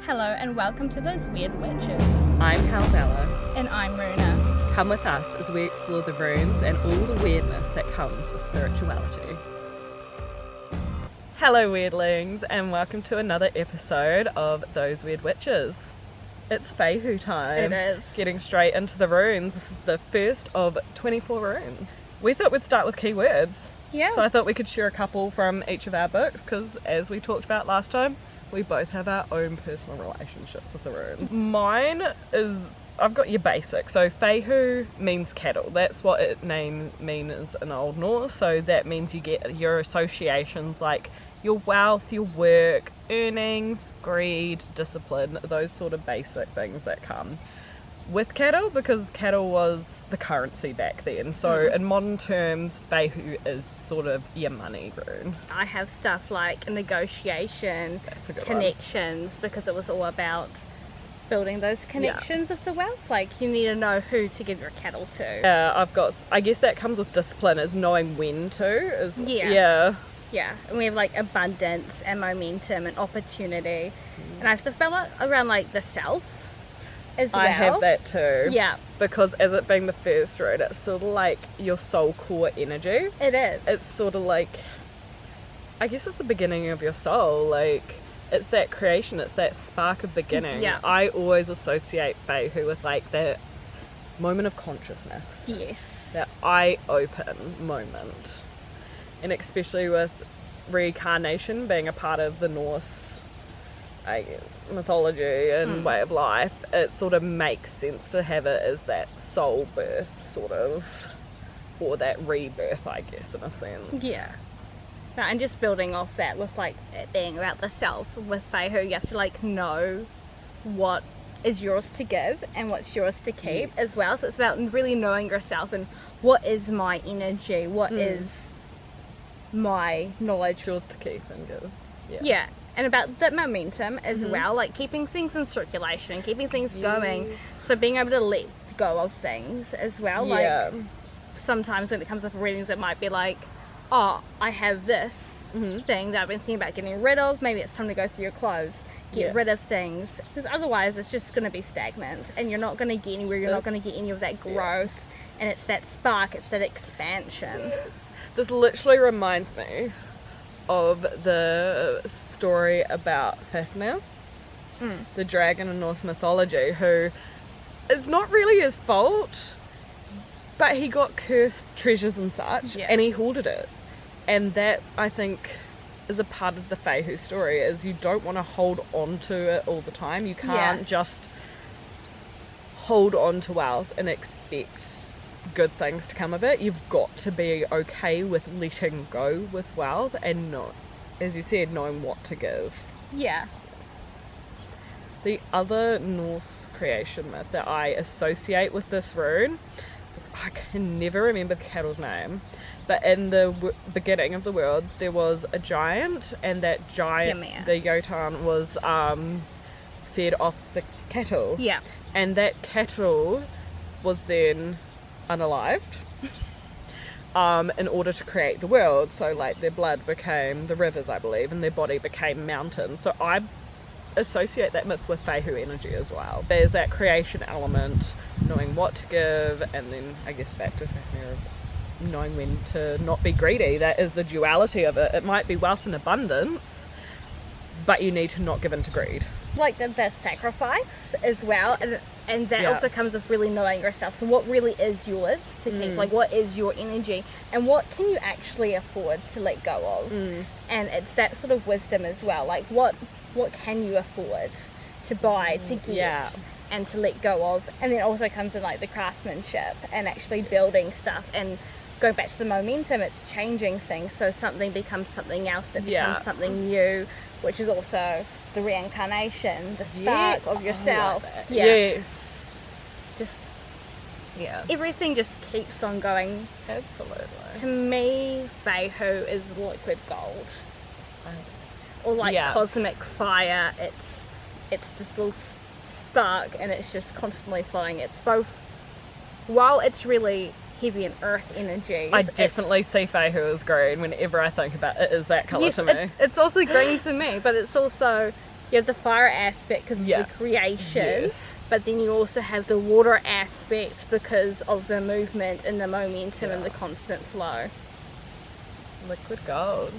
Hello and welcome to Those Weird Witches. I'm Helvella. And I'm Rúna. Come with us as we explore the runes and all the weirdness that comes with spirituality. Hello weirdlings and welcome to another episode of Those Weird Witches. It's Fehu time. It is. Getting straight into the runes. This is the first of 24 runes. We thought we'd start with keywords. Yeah. So I thought we could share a couple from each of our books because as we talked about last time, we both have our own personal relationships with the runes. Mine is, I've got your basic. So Fehu means cattle. That's what it means in Old Norse. So that means you get your associations like your wealth, your work, earnings, greed, discipline, those sort of basic things that come with cattle, because cattle was the currency back then. So in modern terms, Fehu is sort of your money rune. I have stuff like negotiation, That's a good connections, because it was all about building those connections of the wealth. Like, you need to know who to give your cattle to. Yeah, I've got, I guess that comes with discipline, is knowing when to. Yeah. Yeah, and we have like abundance and momentum and opportunity. And I have stuff about around like the self as well. I have that too. Yeah. Because as it being the first rune, it's sort of like your soul core energy. It is. It's sort of like, I guess it's the beginning of your soul. Like, it's that creation, it's that spark of beginning. Yeah. I always associate Fehu with like that moment of consciousness. Yes. That eye-open moment. And especially with reincarnation being a part of the Norse mythology and way of life, it sort of makes sense to have it as that soul birth sort of, or that rebirth, I guess, in a sense. Yeah. No, and just building off that with like it being about the self, with Fehu you have to like know what is yours to give and what's yours to keep as well. So it's about really knowing yourself and what is my energy, what is my knowledge. Yours to keep and give. Yeah. And about that momentum as well, like keeping things in circulation, keeping things going. So being able to let go of things as well. Yeah. Like sometimes when it comes up for readings, it might be like, oh, I have this thing that I've been thinking about getting rid of. Maybe it's time to go through your clothes, get rid of things. Because otherwise it's just going to be stagnant and you're not going to get anywhere. You're not going to get any of that growth. And it's that spark, it's that expansion. This literally reminds me of the story about Fehu, the dragon in Norse mythology, who it's not really his fault, but he got cursed treasures and such, and he hoarded it. And that, I think, is a part of the Fehu story, is you don't want to hold on to it all the time. You can't just hold on to wealth and expect good things to come of it. You've got to be okay with letting go with wealth and not, as you said, knowing what to give. Yeah. The other Norse creation myth that I associate with this rune is, I can never remember the cattle's name, but in the beginning of the world there was a giant, and that giant, the Jotun, was fed off the cattle. Yeah. And that cattle was then unalived in order to create the world. So like their blood became the rivers, I believe, and their body became mountains. So I associate that myth with Fehu energy as well. There's that creation element, knowing what to give, and then I guess back to Fehu of knowing when to not be greedy. That is the duality of it. It might be wealth and abundance, but you need to not give in to greed. Like the sacrifice as well, and that also comes with really knowing yourself. So what really is yours to keep, like what is your energy, and what can you actually afford to let go of. And it's that sort of wisdom as well, like what can you afford to buy, to get, and to let go of. And then also comes in like the craftsmanship and actually building stuff, and going back to the momentum, it's changing things, so something becomes something else, that becomes something new, which is also the reincarnation, the spark of yourself. Just everything just keeps on going. Absolutely. To me, Fehu is liquid gold, or like cosmic fire. It's this little spark, and it's just constantly flowing. It's both, while it's really heavy and earth energy. I definitely see Fehu as green whenever I think about it. Is that colour to me? It's also green to me, but it's also You have the fire aspect because of the creation, but then you also have the water aspect because of the movement and the momentum and the constant flow. Liquid gold.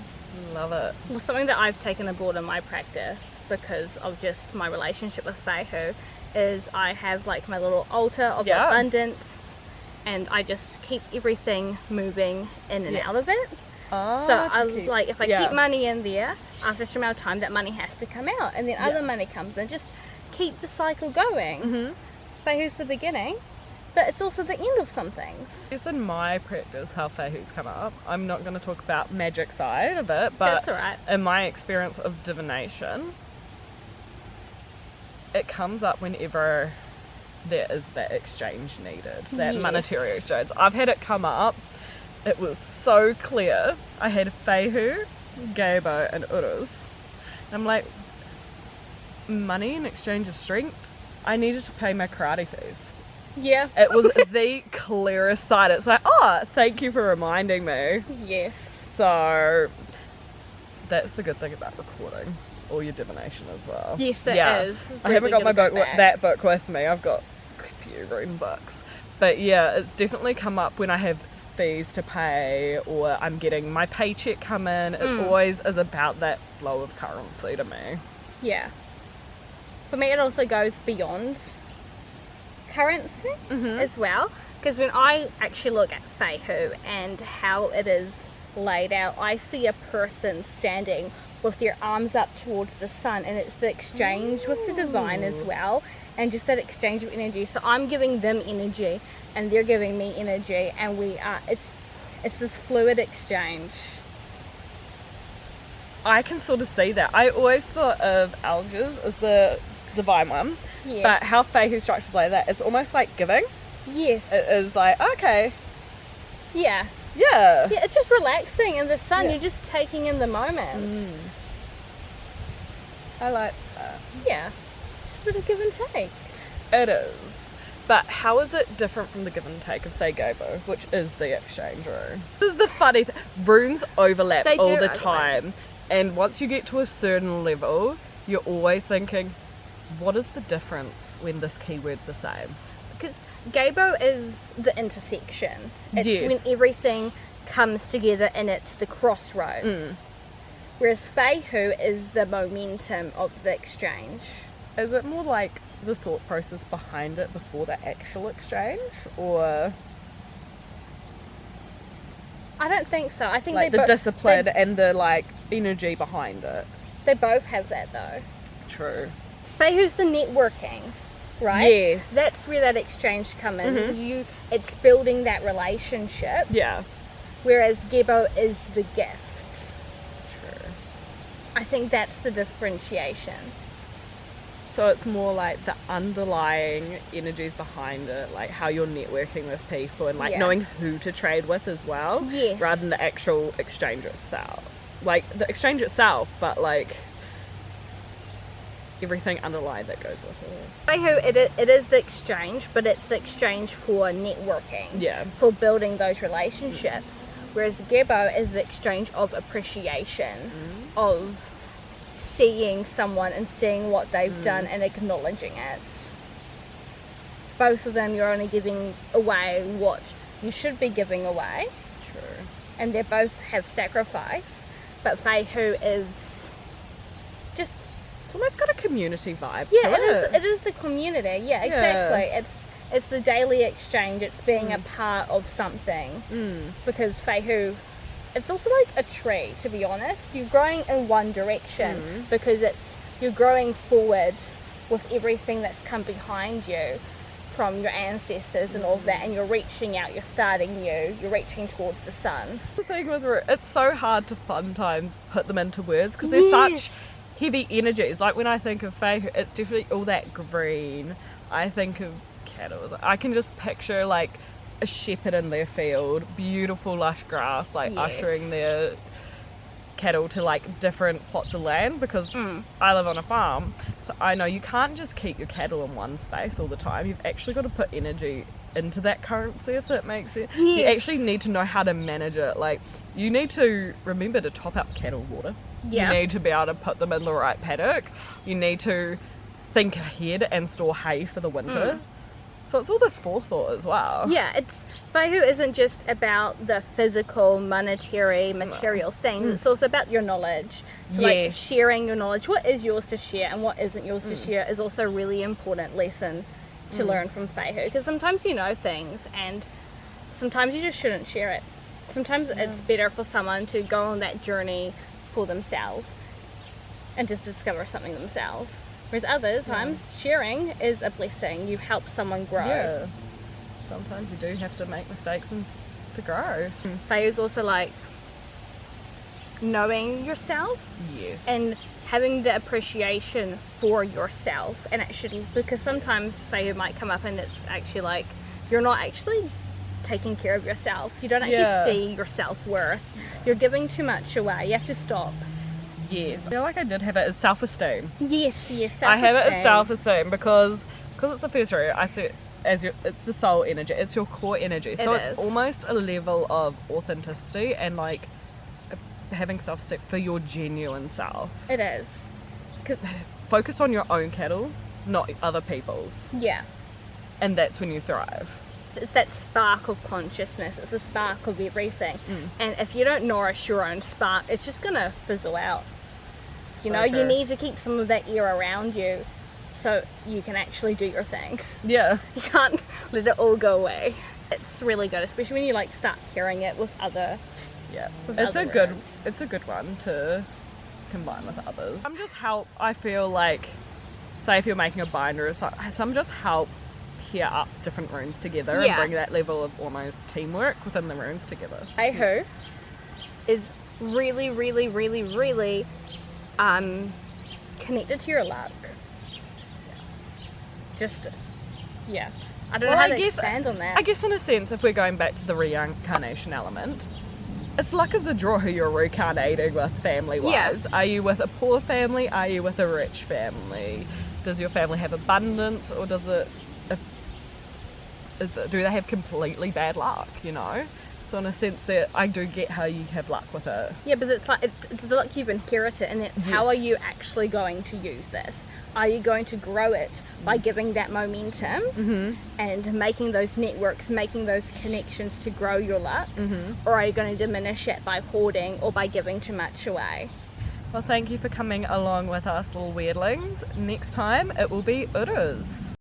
Love it. Well, something that I've taken aboard in my practice because of just my relationship with Fehu is I have like my little altar of abundance, and I just keep everything moving in and out of it. Oh, so I like, if I keep money in there, after a certain amount of time that money has to come out, and then other money comes in. Just keep the cycle going. Fehu's the beginning, but it's also the end of some things. It's in my practice how Fehu's come up. I'm not going to talk about magic side of it, but that's all right. In my experience of divination, it comes up whenever there is that exchange needed, that monetary exchange. I've had it come up. It was so clear. I had Fehu, Gabo and Uruz. I'm like, money in exchange of strength? I needed to pay my karate fees. Yeah. It was the clearest sight. It's like, oh, thank you for reminding me. Yes. So that's the good thing about recording all your divination as well. Yes, it is. I haven't got my book, that book with me. I've got a few rune books. But yeah, it's definitely come up when I have fees to pay or I'm getting my paycheck come in. It always is about that flow of currency to me. Yeah. For me, it also goes beyond currency as well, because when I actually look at Fehu and how it is laid out, I see a person standing with their arms up towards the sun, and it's the exchange with the divine as well, and just that exchange of energy. So I'm giving them energy and they're giving me energy, and we are, it's this fluid exchange. I can sort of see that. I always thought of Algiers as the divine one, but how Fehu structures like that, it's almost like giving. Yes. It is like, okay. Yeah. Yeah. Yeah, it's just relaxing in the sun. You're just taking in the moment. I like that. Yeah. Just a bit of give and take. It is. But how is it different from the give and take of, say, Gabo, which is the exchange rune? This is the funny thing. Runes overlap all the time. And once you get to a certain level, you're always thinking, what is the difference when this keyword's the same? Because Gabo is the intersection. It's when everything comes together and it's the crossroads. Whereas Fehu is the momentum of the exchange. Is it more like the thought process behind it before the actual exchange, or I don't think so. I think like the discipline and the like energy behind it? They both have that though. True. Fehu's the networking, right? Yes. That's where that exchange comes in, because it's building that relationship. Yeah. Whereas Gebo is the gift. True. I think that's the differentiation. So it's more like the underlying energies behind it, like how you're networking with people and like knowing who to trade with as well. Yes. Rather than the actual exchange itself. Like the exchange itself, but like everything underlying that goes with it. Fehu, it is the exchange, but it's the exchange for networking. Yeah. For building those relationships. Whereas Gebo is the exchange of appreciation, of seeing someone and seeing what they've done and acknowledging it. Both of them, you're only giving away what you should be giving away. True. And they both have sacrifice, but Fehu is just... It's almost got a community vibe to it. It is the community, exactly. It's the daily exchange, it's being a part of something. Because Fehu, it's also like a tree, to be honest. You're growing in one direction because you're growing forward with everything that's come behind you from your ancestors and all of that, and you're reaching out, you're starting new, you're reaching towards the sun. The thing with it's so hard to sometimes put them into words because they're such heavy energies. Like when I think of Fehu, it's definitely all that green. I think of cattle. I can just picture like a shepherd in their field, beautiful lush grass, like ushering their cattle to like different plots of land, because I live on a farm, so I know you can't just keep your cattle in one space all the time. You've actually got to put energy into that currency, if that makes sense. You actually need to know how to manage it. Like you need to remember to top up cattle water. Yeah. You need to be able to put them in the right paddock. You need to think ahead and store hay for the winter. So it's all this forethought as well. Yeah, Fehu isn't just about the physical, monetary, material things. It's also about your knowledge. So like sharing your knowledge. What is yours to share and what isn't yours to share is also a really important lesson to learn from Fehu. Because sometimes you know things and sometimes you just shouldn't share it. Sometimes it's better for someone to go on that journey for themselves and just discover something themselves. Whereas other times, sharing is a blessing. You help someone grow. Yeah. Sometimes you do have to make mistakes and to grow. Fehu's also like knowing yourself. Yes. And having the appreciation for yourself. And actually, because sometimes Fehu might come up and it's actually like, you're not actually taking care of yourself. You don't actually see your self-worth. You're giving too much away. You have to stop. Yes. I feel like I did have it as self-esteem. Yes, self-esteem. I have it as self-esteem because it's the first root. I see it as it's the soul energy. It's your core energy. So it's almost a level of authenticity and like having self-esteem for your genuine self. It is. Because focus on your own cattle, not other people's. Yeah. And that's when you thrive. It's that spark of consciousness. It's the spark of everything. And if you don't nourish your own spark, it's just going to fizzle out. You know, you need to keep some of that air around you so you can actually do your thing. Yeah. You can't let it all go away. It's really good, especially when you like start pairing it with other. Yeah. With It's other a runes. good one to combine with others. Some just help, I feel like, say if you're making a binder or something, some just help pair up different runes together and bring that level of almost teamwork within the runes together. Fehu is really, really, really, really connected to your luck. Just, I don't know how to expand on that. I guess in a sense, if we're going back to the reincarnation element, it's luck of the draw who you're reincarnating with family-wise. Yeah. Are you with a poor family? Are you with a rich family? Does your family have abundance, or does it? Do they have completely bad luck? You know. So in a sense, that I do get how you have luck with it. Yeah, but it's like it's the luck you've inherited, and it's how are you actually going to use this? Are you going to grow it by giving that momentum and making those networks, making those connections to grow your luck? Or are you going to diminish it by hoarding or by giving too much away? Well, thank you for coming along with us, little weirdlings. Next time, it will be Uras.